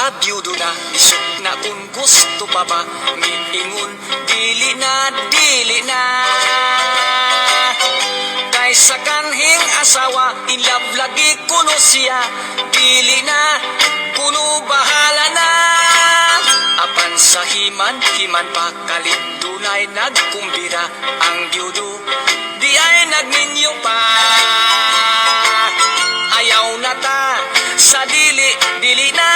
pagkabyudo na, isok na kung gusto pa ba, miingon, dili na, dili na. Kaysa kanhing asawa, in love lagi kuno siya, dili na, kuno bahala na. Apan sa himan pa, kalindunay nagkumbira, ang byudo, di ay nagninyo pa. Ayaw na ta, sa dili, dili na.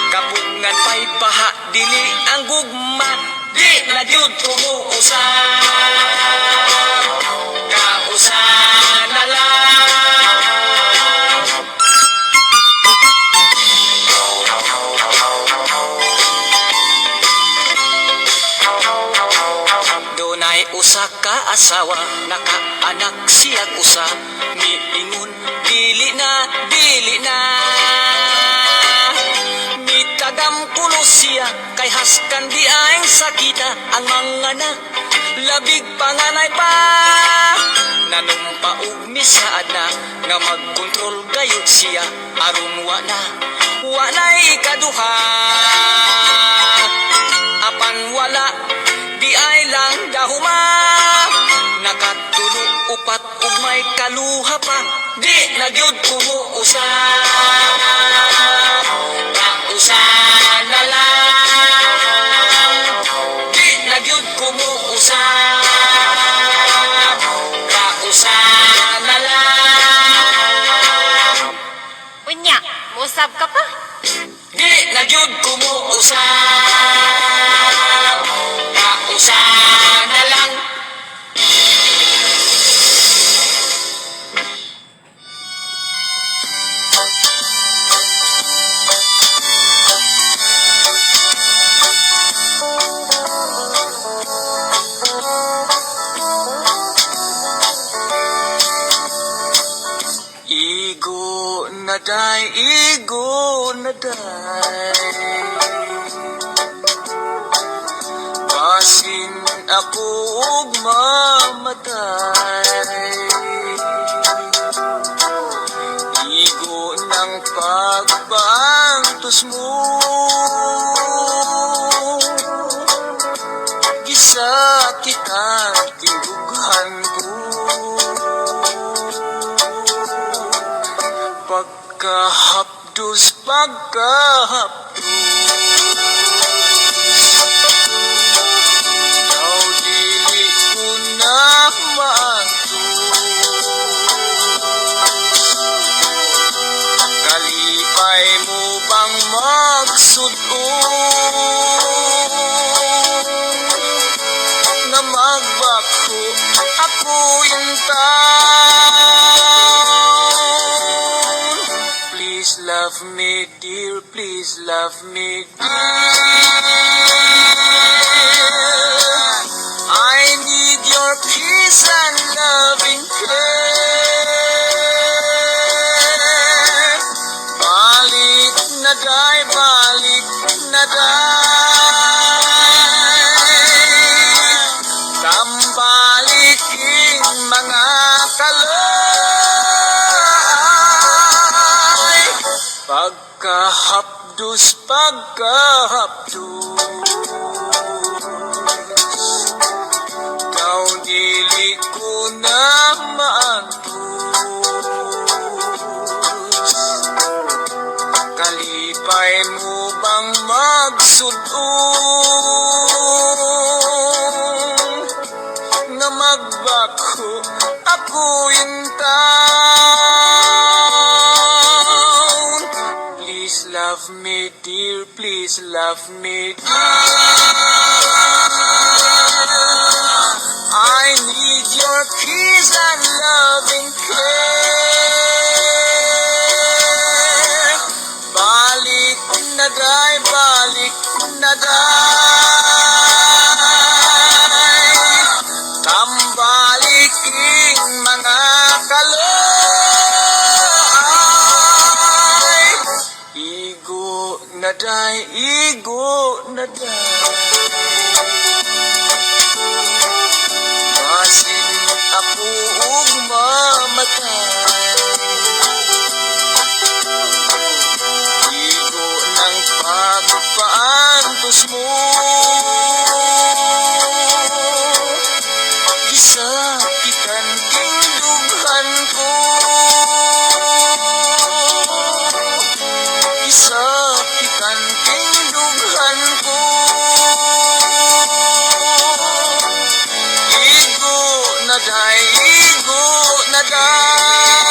Kapungan pa'y paha, dili ang gugma, di na jud kumuusa. Kausa na lang. Dunay usa ka asawa, nakaanak siyag usa, miingon, dili na, dili na. Mitagam kuno siya, kay haskan di aing sakita, ang mga na, labig panganay pa. Nanumpa og misaad na, nga magkontrol gayud siya, aron wanay ikaduha. Apan wala, di ay lang dahuma, nakatulo upat ug may kaluha pa, di na gyud kumuusa. Kausa na lang, di na gyud kumuusa. Kausa na lang. Unya, musab ka pa? Di na gyud kumuusa. Kausa na lang. Igo na day, igo na day, basin ako ug mamatay. Igo ng pagbantos mo, gisakit ang tindugan ko. Pagkahapdos, daw dili ko na maantos. Kalipay mo bang magsudon, na magbako ako yung Please love me, dear, please love me, dear. I need your peace and loving care. Balik na day, balik na day. Tambaliking mga kalay. Pagkahapdos, daw dili ko na maantos. Kalipay mo bang magsudon, na magbako ako yung Please love me, dear, please love me, dear. I need your peace and loving care. Balik na day, balik na day. Tambaliking mga kalay. Igo na day, igo na day. Basin ako ug mamatay. Igo ng pagpaantos mo. Gisakitan tindughan ko, gisakitan tindughan ko. Igo na day, igo na day.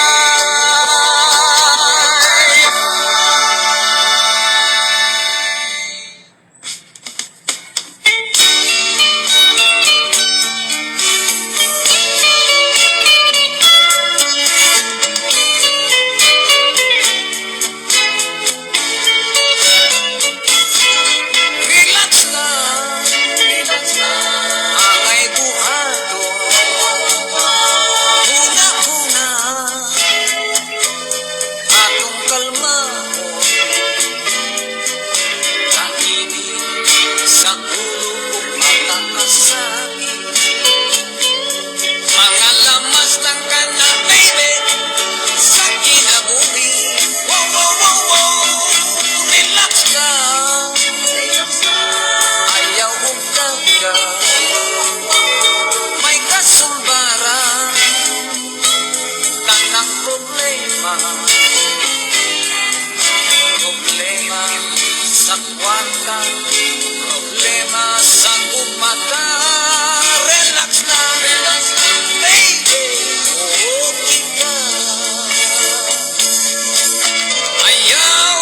Problema sa kwarta, problema sa umata. Relax na, baby, okay ka. Ayaw,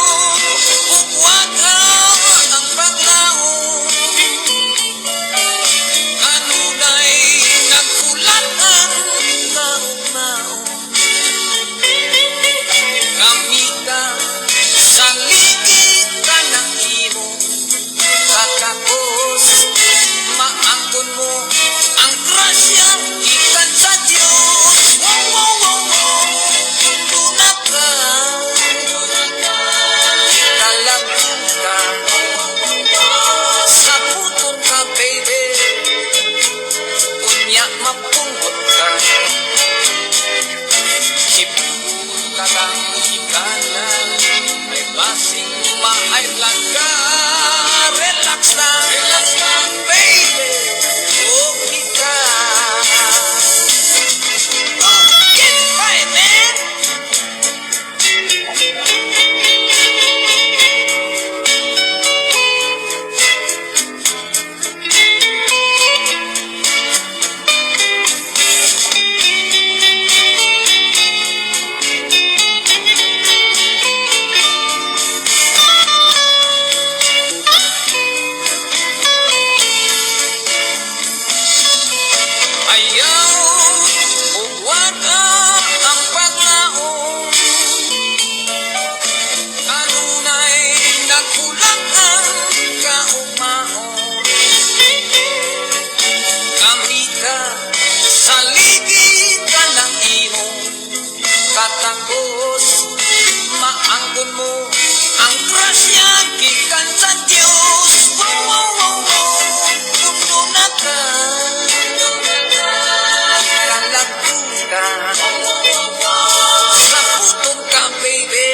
huwag ang paglaong. Kanunay nagkulat ang naong-naong. Kamita sa ligid ka ng imong katapos maangkon mo ang grasya ikan sa Diyos. Wow, wow, wow, wow. Tunag ka, ikalagong ka, sa putong ka, baby. Unya mapungot ka, hipon ka lang ikanan. May basing ma-high blood ka. Relax lang, baby, okay ka. Oh, get it right, man. Ayaw, huwag ang paglaong. Kanunay nagkulat ang kaugmaon. Kamita sa ligid ka ng imong katagos. Maangkon mo ang grasya gikan sa Diyos. Wow, wow, wow, wow. Tuntunag ka, ikalagong ka, sa putong ka, baby.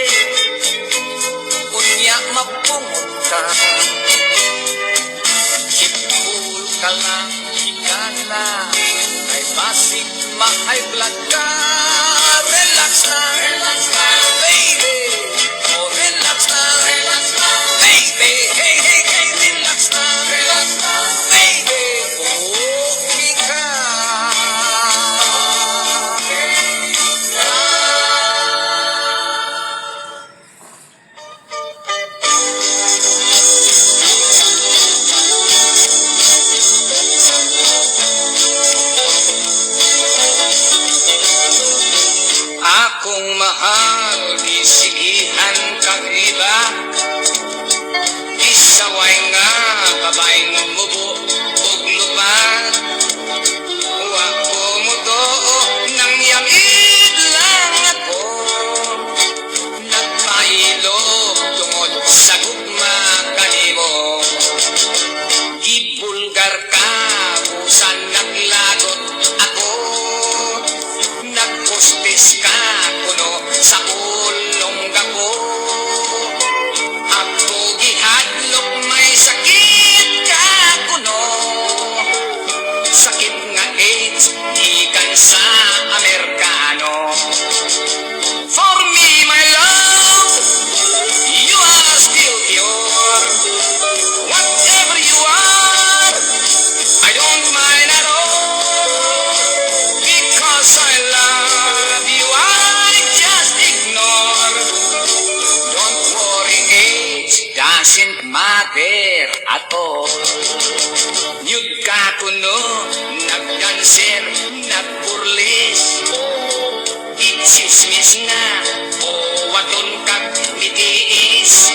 Unya mapungot ka, hipul ka lang ikala. May basig ma-high blood ka. Relax lang, baby. Oh, relax lang, baby. Hey, hey, hey, relax lang, baby. Okay ka. Akong mahal doesn't matter at all. Nyud ka kuno, nagdanser, nagburlis, itsismis nga, o waton kag mitiis,